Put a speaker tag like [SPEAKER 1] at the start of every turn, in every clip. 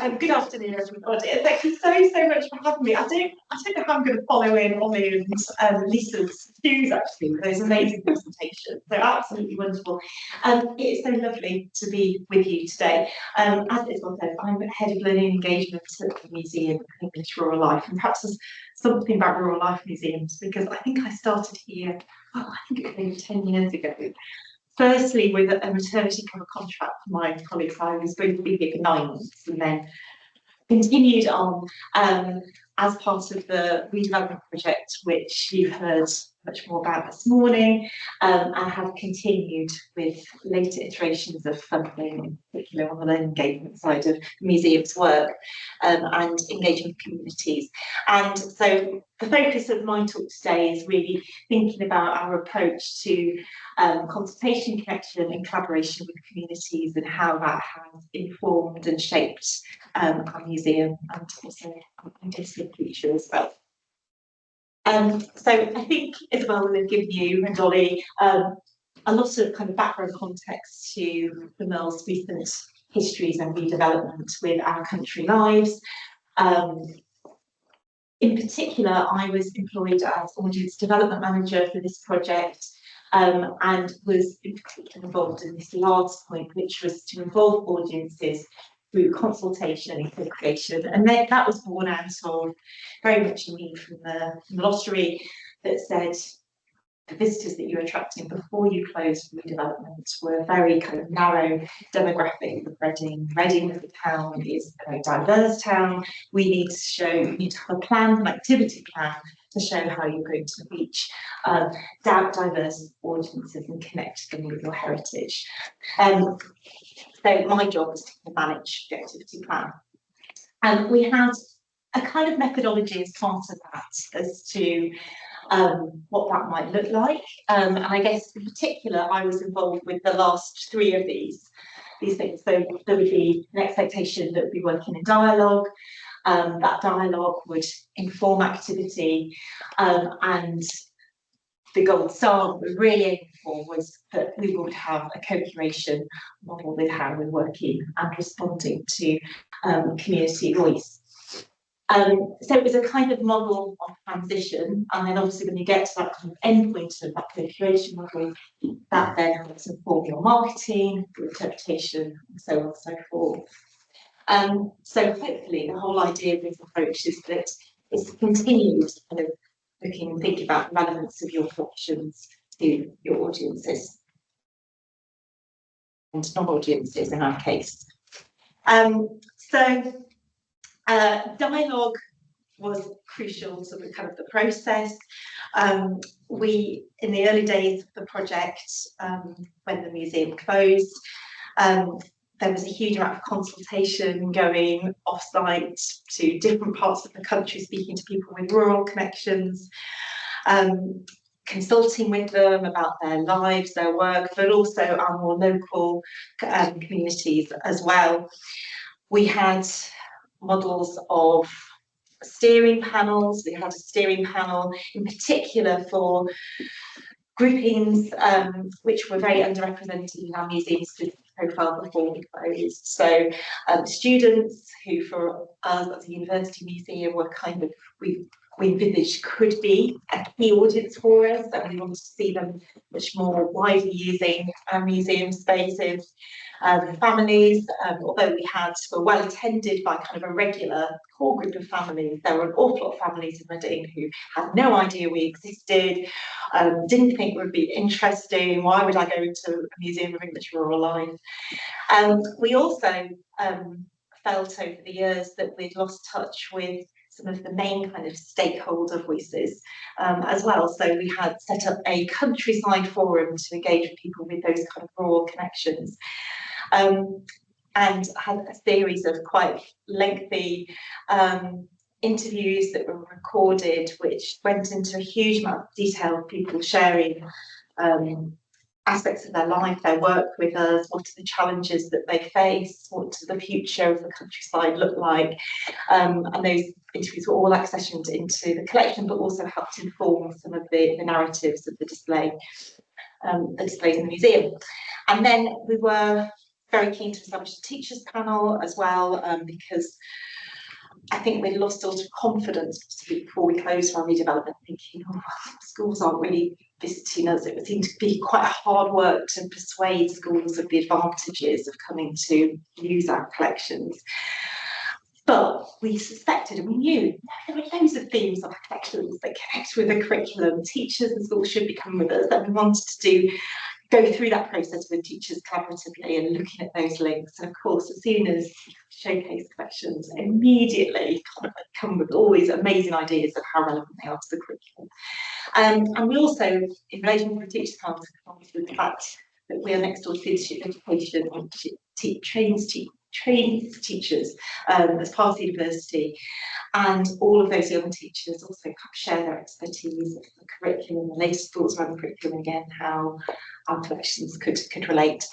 [SPEAKER 1] Good afternoon, everybody, and thank you so much for having me. I don't know how I'm going to follow in Ollie and Lisa's shoes actually with those amazing presentations. They're absolutely wonderful. It is so lovely to be with you today. As Isabel said, I'm head of learning engagement at the Museum of English Rural Life, and perhaps there's something about rural life museums because I think I started here. I think it was maybe 10 years ago. Firstly, with a maternity cover contract for my colleagues, I was going to be here for 9 months and then continued on as part of the redevelopment project, which you've heard much more about this morning, and have continued with later iterations of funding, in particular on the learning engagement side of the museum's work, and engaging with communities. And so the focus of my talk today is really thinking about our approach to consultation, connection and collaboration with communities and how that has informed and shaped our museum and also our artistic future as well. So I think Isabel will have given you and Dolly a lot of kind of background context to the MERL's recent histories and redevelopment with Our Country Lives. In particular, I was employed as audience development manager for this project, and was in particular involved in this last point, which was to involve audiences through consultation and co-creation. And then that was born out of very much a need from the lottery that said the visitors that you're attracting before you close redevelopment were a very kind of narrow demographic of Reading. Reading as a town is a very diverse town. We need to have a plan, an activity plan to show how you're going to reach diverse audiences and connect them with your heritage. So my job was to manage the activity plan. And we had a kind of methodology as part of that as to what that might look like. And I guess in particular, I was involved with the last 3 of these things. So there would be an expectation that we'd be working in dialogue. That dialogue would inform activity, and the gold star we were really aiming for was that we would have a co-creation model with how we're working and responding to community voice. So it was a kind of model of transition, and then obviously when you get to that kind of end point of that co-creation model, that then helps inform your marketing, your interpretation, and so on and so forth. So hopefully the whole idea of this approach is that it's continued kind of looking and thinking about the relevance of your options to your audiences and non-audiences in our case. Dialogue was crucial to the kind of the process. We, in the early days of the project, when the museum closed, there was a huge amount of consultation going off-site to different parts of the country, speaking to people with rural connections, consulting with them about their lives, their work, but also our more local communities as well. We had models of steering panels. We had a steering panel in particular for groupings which were very underrepresented in our museum's profile before we closed. So students who for us as a university museum were kind of, we envisaged could be a key audience for us, and we wanted to see them much more widely using our museum spaces. Families, although we were well attended by kind of a regular core group of families, there were an awful lot of families in Reading who had no idea we existed, didn't think it would be interesting. Why would I go into a museum of English rural life? We also felt over the years that we'd lost touch with some of the main kind of stakeholder voices as well. So we had set up a countryside forum to engage with people with those kind of rural connections, and had a series of quite lengthy interviews that were recorded, which went into a huge amount of detail, people sharing aspects of their life, their work with us, what are the challenges that they face, what does the future of the countryside look like, and those interviews were all accessioned into the collection, but also helped inform some of the narratives of the displays in the museum. And then we were very keen to establish a teachers panel as well, because I think we'd lost a lot of confidence before we closed our redevelopment, thinking, oh, schools aren't really visiting us. It would seem to be quite hard work to persuade schools of the advantages of coming to use our collections. But we suspected and we knew there were loads of themes of our collections that connect with the curriculum. Teachers and schools should be coming with us, that we wanted to go through that process with teachers collaboratively and looking at those links. And of course, as soon as showcase collections, immediately come with all these amazing ideas of how relevant they are to the curriculum. And we also, in relation to the teachers panel, with the fact that we are next door to leadership education, which trains teachers as part of the university, and all of those young teachers also share their expertise of the curriculum, the latest thoughts around the curriculum, again, how our collections could relate.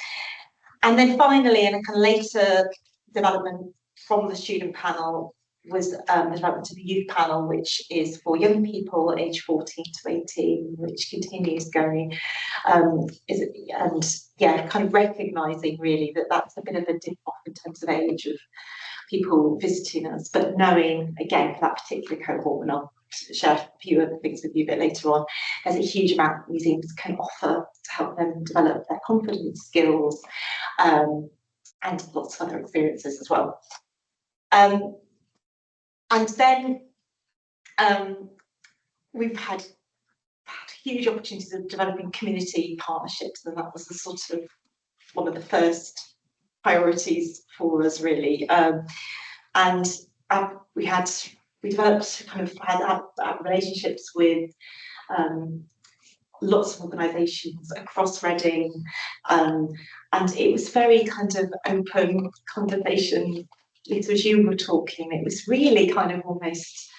[SPEAKER 1] And then finally, in a kind of later development from the student panel, was the development of the youth panel, which is for young people aged 14 to 18, which continues going, and yeah, kind of recognising really that that's a bit of a dip off in terms of age of people visiting us, but knowing, again, for that particular cohort, and I'll share a few other things with you a bit later on, there's a huge amount that museums can offer to help them develop their confidence skills, and lots of other experiences as well. And then we've had huge opportunities of developing community partnerships, and that was the sort of one of the first priorities for us, really. And we developed kind of had relationships with lots of organisations across Reading, and it was very kind of open conversation. Lisa, as you were talking, it was really kind of almost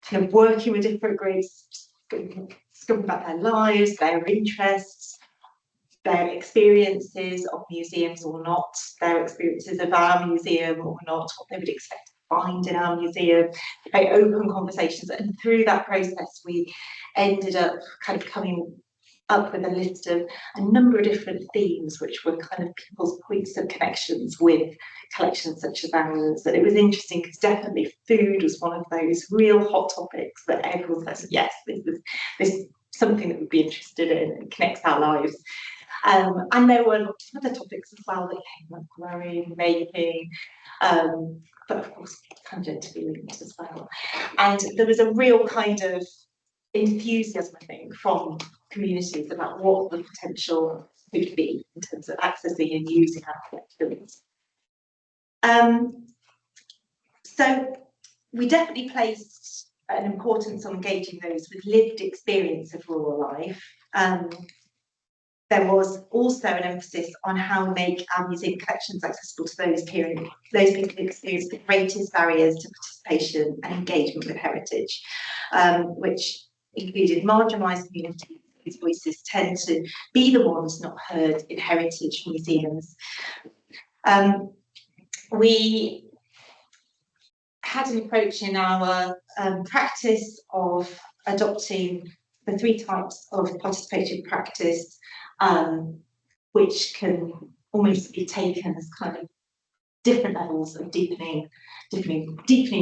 [SPEAKER 1] kind of working with different groups, talking about their lives, their interests, their experiences of museums or not, their experiences of our museum or not, what they would expect to find in our museum, very open conversations. And through that process, we ended up kind of coming up with a list of a number of different themes, which were kind of people's points of connections with collections such as ours. And it was interesting because definitely food was one of those real hot topics that everyone says, yes, this is something that we'd be interested in, and connects our lives. And there were lots of other topics as well that came up, growing, making, but of course tangentially linked as well. And there was a real kind of enthusiasm, I think, from communities about what the potential could be in terms of accessing and using our collections. So we definitely placed an importance on engaging those with lived experience of rural life. There was also an emphasis on how we make our museum collections accessible to those people who experience the greatest barriers to participation and engagement with heritage, which included marginalised communities whose voices tend to be the ones not heard in heritage museums. We had an approach in our practice of adopting the 3 types of participatory practice, which can almost be taken as kind of different levels of deepening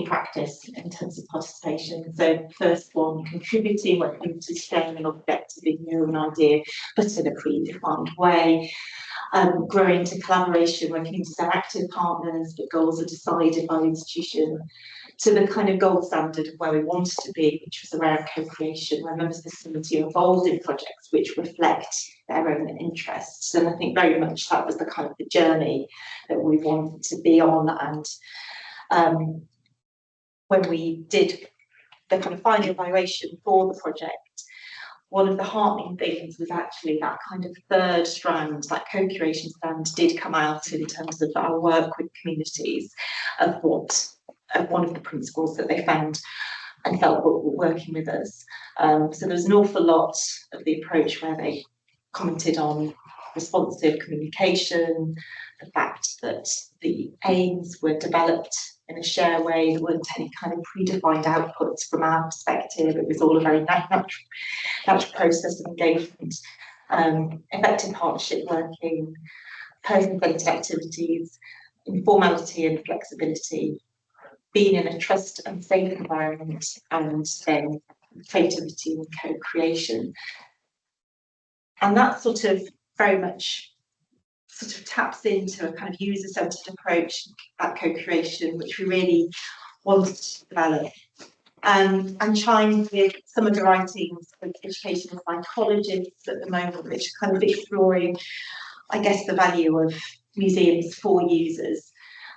[SPEAKER 1] practice in terms of participation. So first one, contributing, working to sharing an objective in your own idea, but in a predefined way. Growing to collaboration, working as active partners, but goals are decided by the institution, to the kind of gold standard of where we wanted to be, which was around co-creation, where members of the community are involved in projects which reflect their own interests. And I think very much that was the kind of the journey that we wanted to be on. And when we did the kind of final evaluation for the project, one of the heartening things was actually that kind of third strand, that co-creation strand, did come out in terms of our work with communities of one of the principles that they found and felt were working with us. So there's an awful lot of the approach where they commented on responsive communication, the fact that the aims were developed in a share way, there weren't any kind of predefined outputs from our perspective. It was all a very natural process of engagement, effective partnership working, person-centred activities, informality and flexibility, being in a trust and safe environment, and then creativity and co-creation. And that sort of very much sort of taps into a kind of user-centred approach at co-creation, which we really wanted to develop. And chimes with some of the writings of educational psychologists at the moment, which are kind of exploring, I guess, the value of museums for users.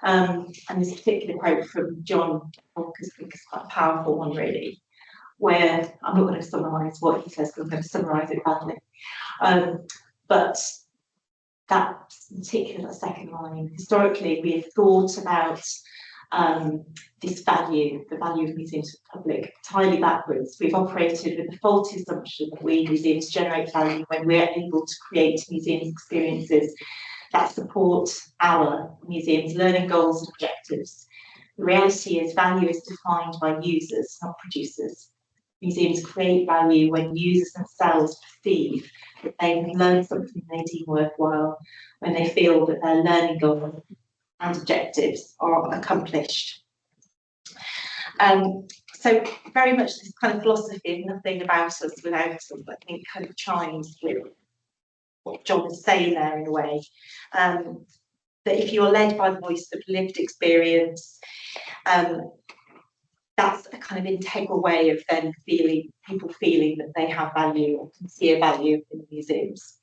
[SPEAKER 1] And this particular quote from John, because I think it's quite a powerful one, really, where I'm not going to summarise what he says, but I'm going to summarise it badly. But that particular second line, historically, we have thought about this value, the value of museums to the public, entirely backwards. We've operated with the faulty assumption that we museums generate value when we're able to create museum experiences that support our museums' learning goals and objectives. The reality is value is defined by users, not producers. Museums create value when users themselves perceive that they can learn something they deem worthwhile, when they feel that their learning goals and objectives are accomplished. So very much this kind of philosophy of nothing about us without us, I think, kind of chimes with what John is saying there in a way. That if you're led by the voice of lived experience, that's a kind of integral way of then people feeling that they have value or can see a value in the museums.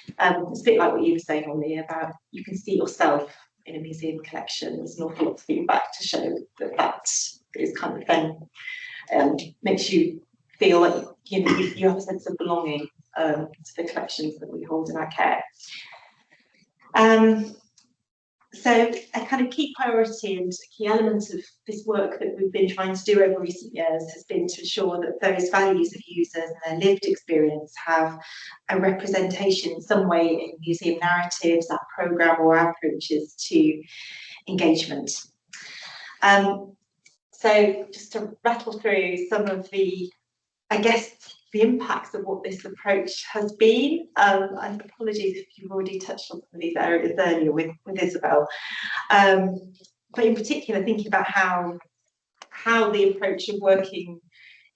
[SPEAKER 1] It's a bit like what you were saying, Ollie, about you can see yourself in a museum collection. There's an awful lot of feedback to show that that is kind of then makes you feel like you have a sense of belonging to the collections that we hold in our care. So a kind of key priority and key element of this work that we've been trying to do over recent years has been to ensure that those values of users and their lived experience have a representation in some way in museum narratives, our programme or our approaches to engagement. So just to rattle through some of the, I guess, the impacts of what this approach has been. And apologies if you've already touched on some of these areas earlier with Isabel. But in particular, thinking about how the approach of working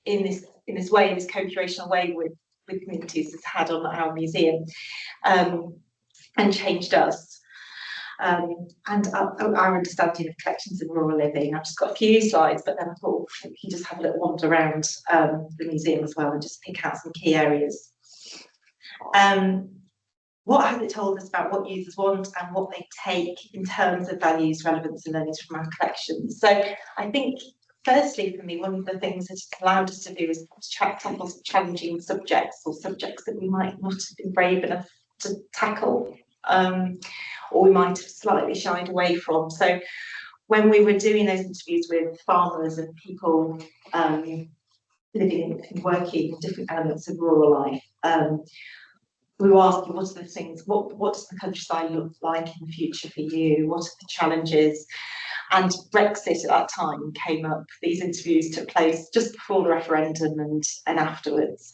[SPEAKER 1] in this way, in this co-curational way with communities has had on our museum and changed us. And our understanding of collections in rural living. I've just got a few slides, but then I thought we can just have a little wander around the museum as well and just pick out some key areas. What has it told us about what users want and what they take in terms of values, relevance and learnings from our collections? So I think, firstly, for me, one of the things that it's allowed us to do is to tackle challenging subjects or subjects that we might not have been brave enough to tackle. Or we might have slightly shied away from. So when we were doing those interviews with farmers and people living and working in different elements of rural life, we were asking what are the things, what does the countryside look like in the future for you? What are the challenges? And Brexit at that time came up. These interviews took place just before the referendum and afterwards.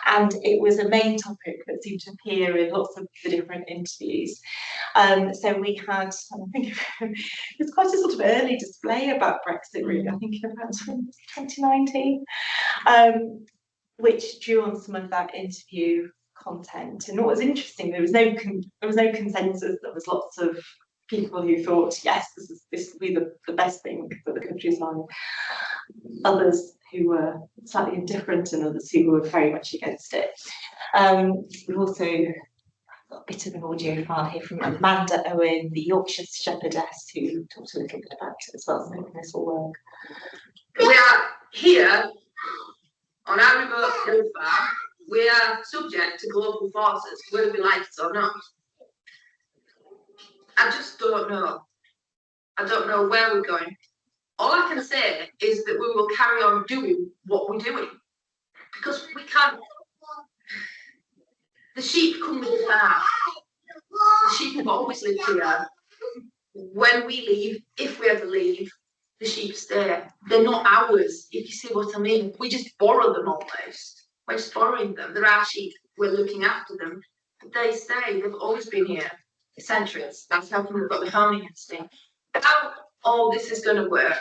[SPEAKER 1] And it was a main topic that seemed to appear in lots of the different interviews. So we had, I think it was quite a sort of early display about Brexit, really, I think about 2019, which drew on some of that interview content. And what was interesting, there was no consensus. There was lots of people who thought, yes, this will be the best thing for the countryside. Others who were slightly indifferent and others who were very much against it. We've also got a bit of an audio file here from Amanda Owen, the Yorkshire shepherdess, who talked a little bit about it as well, so hoping this will work.
[SPEAKER 2] We are here on our remote hill farm. We are subject to global forces, whether we like it or not. I just don't know. I don't know where we're going. All I can say is that we will carry on doing what we're doing, because we can't. The sheep come with the farm. The sheep have always lived here. When we leave, if we ever leave, the sheep stay. They're not ours, if you see what I mean. We just borrow them almost. We're just borrowing them. They're our sheep. We're looking after them. But they stay. They've always been here. eccentrics. That's how come we've got the farming instinct. How all this is going to work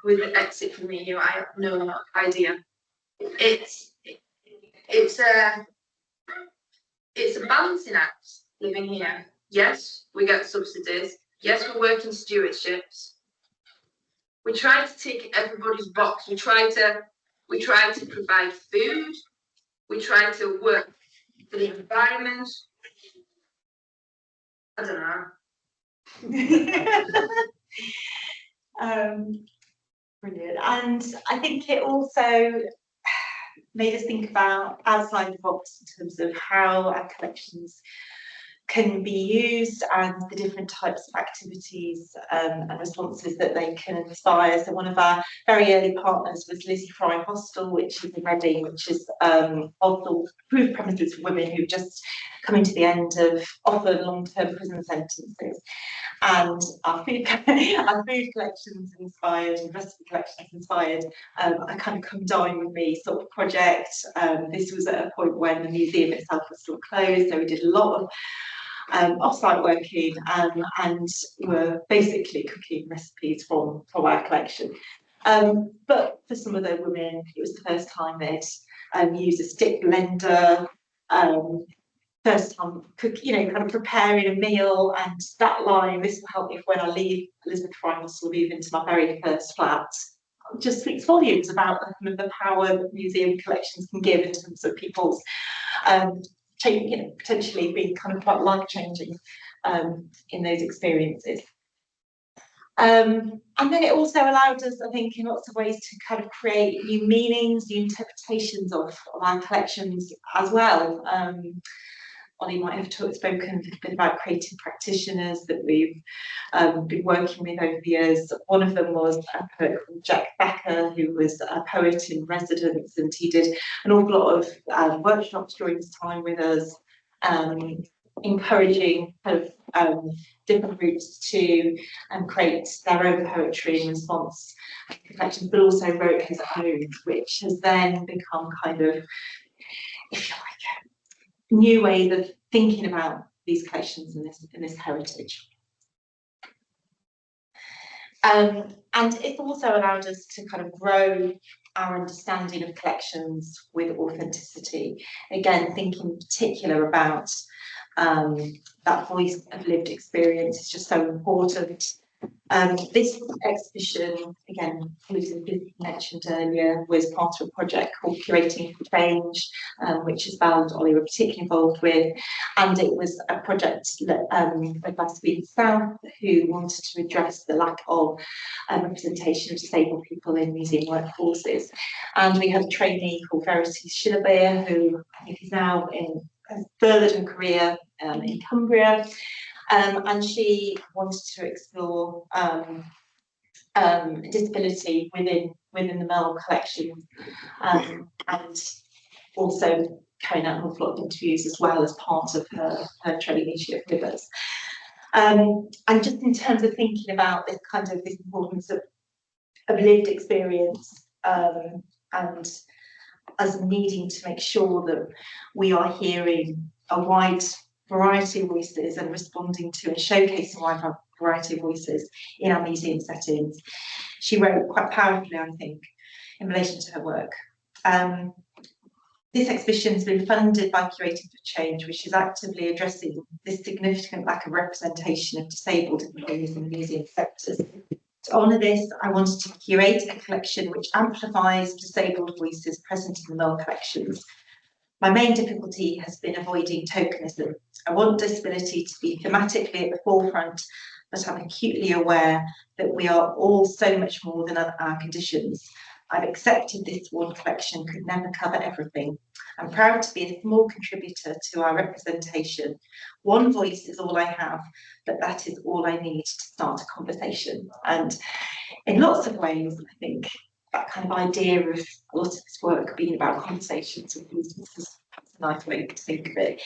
[SPEAKER 2] with the exit from the EU, I have no idea. It's a balancing act living here. Yes, we get subsidies. Yes, we work in stewardships. We try to tick everybody's box. We try to provide food. We try to work for the environment. I don't know.
[SPEAKER 1] Brilliant. And I think it also made us think about outside the box in terms of how our collections can be used and the different types of activities and responses that they can inspire. So one of our very early partners was Lizzie Fry Hostel, which is in Reading, which is hostel approved premises for women who've just coming to the end of often long-term prison sentences. And our food collections inspired and recipe collections inspired a kind of come dine with me sort of project. This was at a point when the museum itself was still closed, so we did a lot of off-site working and were basically cooking recipes from our collection. But for some of the women, it was the first time they'd used a stick blender, first time kind of preparing a meal, and that line, this will help me when I leave Elizabeth Fry Hostel, move into my very first flat, just speaks volumes about the power that museum collections can give in terms of people's potentially being kind of quite life-changing in those experiences. And then it also allowed us, I think, in lots of ways to kind of create new meanings, new interpretations of our collections as well. Ollie might have spoken a bit about creative practitioners that we've been working with over the years. One of them was a poet called Jack Becker, who was a poet in residence, and he did an awful lot of workshops during his time with us, encouraging kind of different groups to create their own poetry in response to collections, but also wrote his own, which has then become kind of, if you like, new ways of thinking about these collections and this heritage. And it's also allowed us to kind of grow our understanding of collections with authenticity. Again, thinking in particular about that voice of lived experience is just so important. This exhibition, again, Lucy mentioned earlier, was part of a project called Curating for Change, which is Val and Ollie were particularly involved with, and it was a project led by Sweden South, who wanted to address the lack of representation of disabled people in museum workforces. And we had a trainee called Verity Schillerbeer, who I think is now has furthered her career in Cumbria. And she wanted to explore disability within the MERL collection, and also carrying out an awful lot of interviews as well as part of her traineeship with us. And just in terms of thinking about this importance of lived experience, and us needing to make sure that we are hearing a wide variety of voices and responding to and showcasing a wide variety of voices in our museum settings. She wrote quite powerfully, I think, in relation to her work. This exhibition has been funded by Curating for Change, which is actively addressing this significant lack of representation of disabled employees in the museum sectors. To honour this, I wanted to curate a collection which amplifies disabled voices present in the MERL collections. My main difficulty has been avoiding tokenism. I want disability to be thematically at the forefront, but I'm acutely aware that we are all so much more than our conditions. I've accepted this one collection could never cover everything. I'm proud to be a small contributor to our representation. One voice is all I have, but that is all I need to start a conversation. And in lots of ways, I think that kind of idea of a lot of this work being about conversations with users is a nice way to think of it.